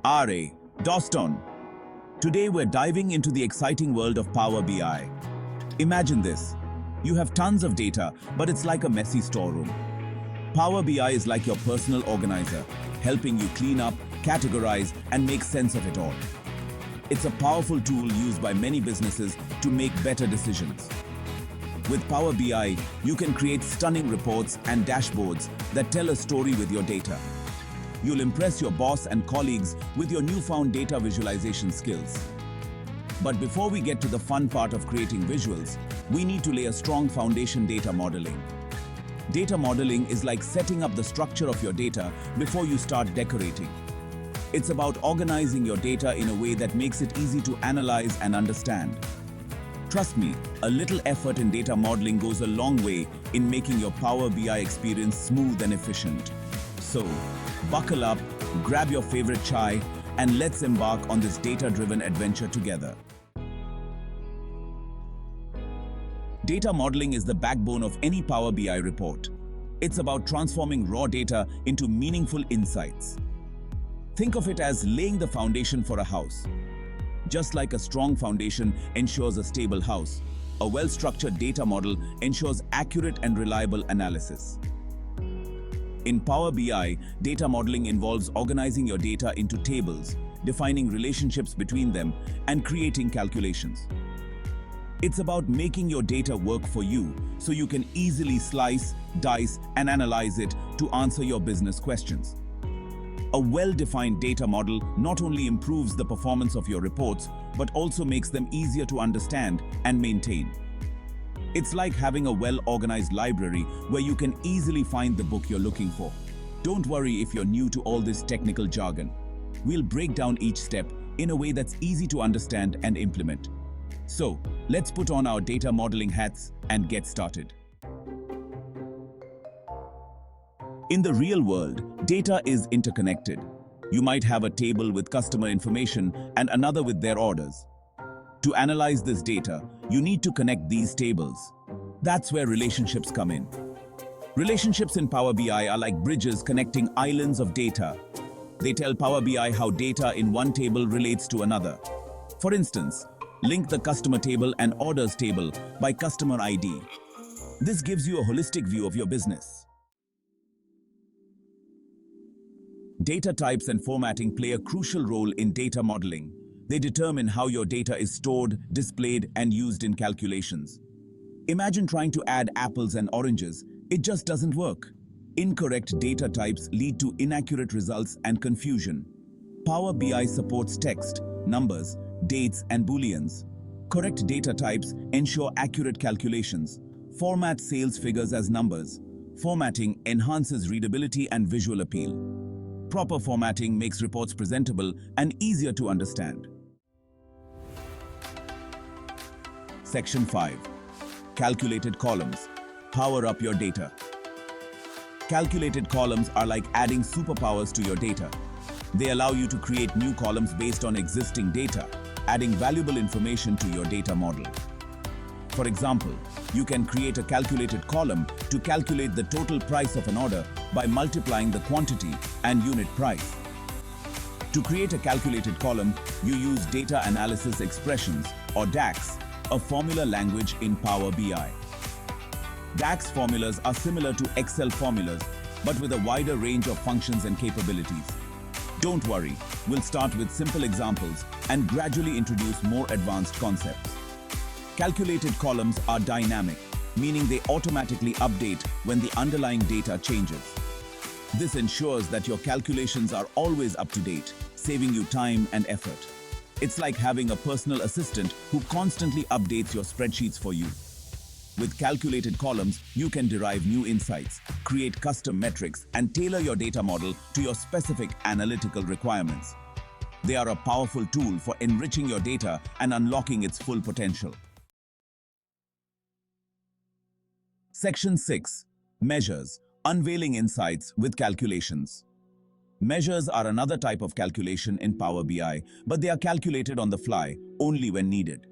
R.A. Doston. Today we're diving into the exciting world of Power BI. Imagine this. You have tons of data, but it's like a messy storeroom. Power BI is like your personal organizer, helping you clean up, categorize, and make sense of it all. It's a powerful tool used by many businesses to make better decisions. With Power BI, you can create stunning reports and dashboards that tell a story with your data. You'll impress your boss and colleagues with your newfound data visualization skills. But before we get to the fun part of creating visuals, we need to lay a strong foundation: data modeling. Data modeling is like setting up the structure of your data before you start decorating. It's about organizing your data in a way that makes it easy to analyze and understand. Trust me, a little effort in data modeling goes a long way in making your Power BI experience smooth and efficient. So, buckle up, grab your favorite chai, and let's embark on this data-driven adventure together. Data modeling is the backbone of any Power BI report. It's about transforming raw data into meaningful insights. Think of it as laying the foundation for a house. Just like a strong foundation ensures a stable house, a well-structured data model ensures accurate and reliable analysis. In Power BI, data modeling involves organizing your data into tables, defining relationships between them, and creating calculations. It's about making your data work for you so you can easily slice, dice, and analyze it to answer your business questions. A well-defined data model not only improves the performance of your reports, but also makes them easier to understand and maintain. It's like having a well-organized library where you can easily find the book you're looking for. Don't worry if you're new to all this technical jargon. We'll break down each step in a way that's easy to understand and implement. So, let's put on our data modeling hats and get started. In the real world, data is interconnected. You might have a table with customer information and another with their orders. To analyze this data, you need to connect these tables. That's where relationships come in. Relationships in Power BI are like bridges connecting islands of data. They tell Power BI how data in one table relates to another. For instance, link the customer table and orders table by customer ID. This gives you a holistic view of your business. Data types and formatting play a crucial role in data modeling. They determine how your data is stored, displayed, and used in calculations. Imagine trying to add apples and oranges. It just doesn't work. Incorrect data types lead to inaccurate results and confusion. Power BI supports text, numbers, dates, and booleans. Correct data types ensure accurate calculations. Format sales figures as numbers. Formatting enhances readability and visual appeal. Proper formatting makes reports presentable and easier to understand. Section 5. Calculated columns. Power up your data. Calculated columns are like adding superpowers to your data. They allow you to create new columns based on existing data, adding valuable information to your data model. For example, you can create a calculated column to calculate the total price of an order by multiplying the quantity and unit price. To create a calculated column, you use Data Analysis Expressions, or DAX, a formula language in Power BI. DAX formulas are similar to Excel formulas, but with a wider range of functions and capabilities. Don't worry, we'll start with simple examples and gradually introduce more advanced concepts. Calculated columns are dynamic, meaning they automatically update when the underlying data changes. This ensures that your calculations are always up to date, saving you time and effort. It's like having a personal assistant who constantly updates your spreadsheets for you. With calculated columns, you can derive new insights, create custom metrics, and tailor your data model to your specific analytical requirements. They are a powerful tool for enriching your data and unlocking its full potential. Section 6. Measures. Unveiling Insights with calculations. Measures are another type of calculation in Power BI, but they are calculated on the fly only when needed.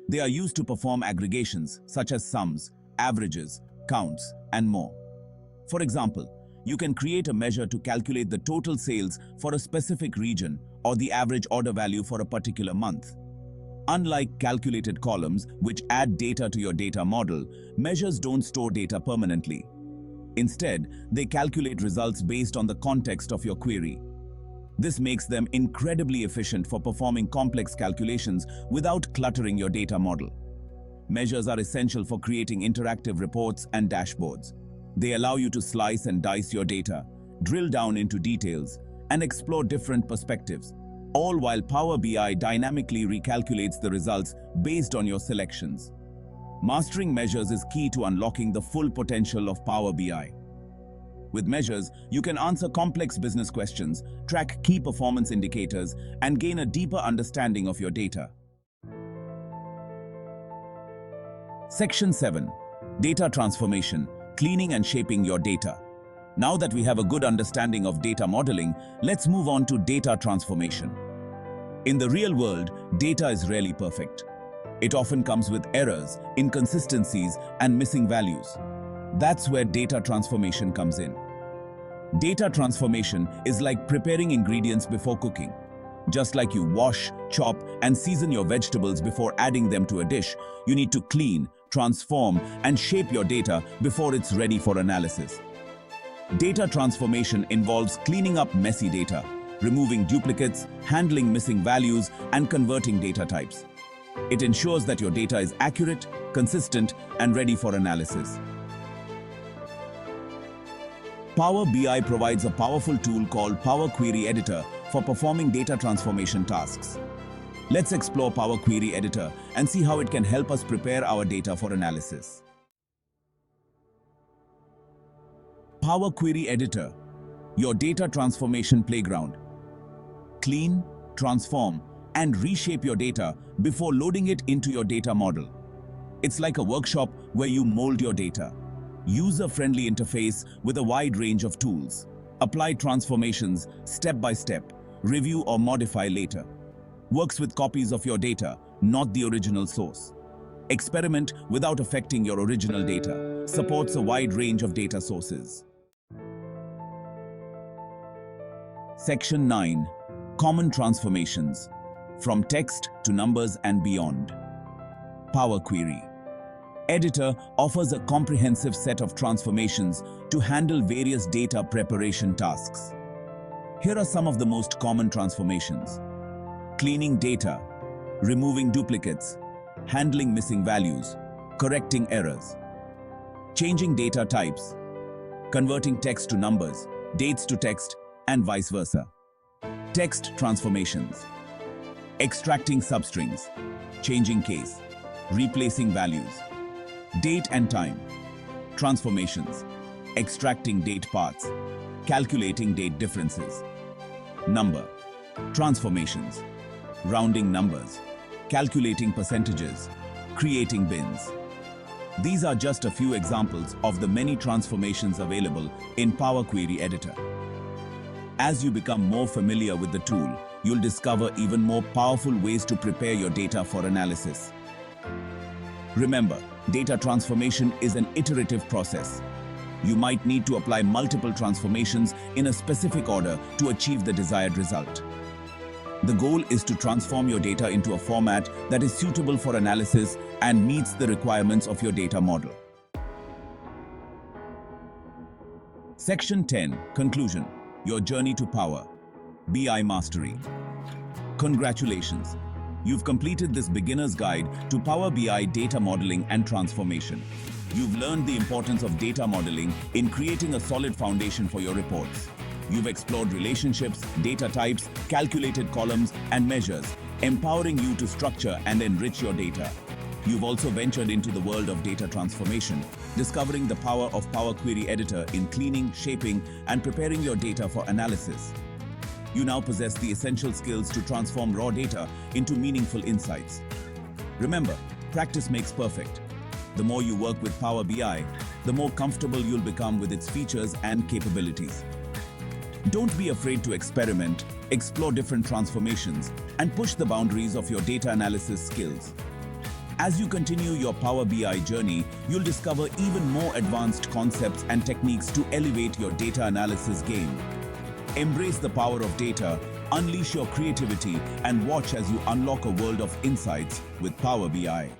They are used to perform aggregations such as sums, averages, counts, and more. For example, you can create a measure to calculate the total sales for a specific region or the average order value for a particular month. Unlike calculated columns, which add data to your data model, measures don't store data permanently. Instead, they calculate results based on the context of your query. This makes them incredibly efficient for performing complex calculations without cluttering your data model. Measures are essential for creating interactive reports and dashboards. They allow you to slice and dice your data, drill down into details, and explore different perspectives, all while Power BI dynamically recalculates the results based on your selections. Mastering measures is key to unlocking the full potential of Power BI. With measures, you can answer complex business questions, track key performance indicators, and gain a deeper understanding of your data. Section 7. Data transformation, cleaning and shaping your data. Now that we have a good understanding of data modeling, let's move on to data transformation. In the real world, data is rarely perfect. It often comes with errors, inconsistencies, and missing values. That's where data transformation comes in. Data transformation is like preparing ingredients before cooking. Just like you wash, chop, and season your vegetables before adding them to a dish, you need to clean, transform, and shape your data before it's ready for analysis. Data transformation involves cleaning up messy data, removing duplicates, handling missing values, and converting data types. It ensures that your data is accurate, consistent, and ready for analysis. Power BI provides a powerful tool called Power Query Editor for performing data transformation tasks. Let's explore Power Query Editor and see how it can help us prepare our data for analysis. Power Query Editor, your data transformation playground. Clean, transform, and reshape your data before loading it into your data model. It's like a workshop where you mold your data. User-friendly interface with a wide range of tools. Apply transformations step by step, review or modify later. Works with copies of your data, not the original source. Experiment without affecting your original data. Supports a wide range of data sources. Section 9. Common transformations. From text to numbers and beyond. Power Query Editor offers a comprehensive set of transformations to handle various data preparation tasks. Here are some of the most common transformations. Cleaning data, removing duplicates, handling missing values, correcting errors. Changing data types, converting text to numbers, dates to text, and vice versa. Text transformations, extracting substrings, changing case, replacing values. Date and time, transformations, extracting date paths, calculating date differences. Number, transformations, rounding numbers, calculating percentages, creating bins. These are just a few examples of the many transformations available in Power Query Editor. As you become more familiar with the tool, you'll discover even more powerful ways to prepare your data for analysis. Remember, data transformation is an iterative process. You might need to apply multiple transformations in a specific order to achieve the desired result. The goal is to transform your data into a format that is suitable for analysis and meets the requirements of your data model. Section 10. Conclusion. Your journey to Power BI Mastery. Congratulations! You've completed this beginner's guide to Power BI data modeling and transformation. You've learned the importance of data modeling in creating a solid foundation for your reports. You've explored relationships, data types, calculated columns, and measures, empowering you to structure and enrich your data. You've also ventured into the world of data transformation, discovering the power of Power Query Editor in cleaning, shaping, and preparing your data for analysis. You now possess the essential skills to transform raw data into meaningful insights. Remember, practice makes perfect. The more you work with Power BI, the more comfortable you'll become with its features and capabilities. Don't be afraid to experiment, explore different transformations, and push the boundaries of your data analysis skills. As you continue your Power BI journey, you'll discover even more advanced concepts and techniques to elevate your data analysis game. Embrace the power of data Unleash your creativity and watch as you unlock a world of insights with Power BI.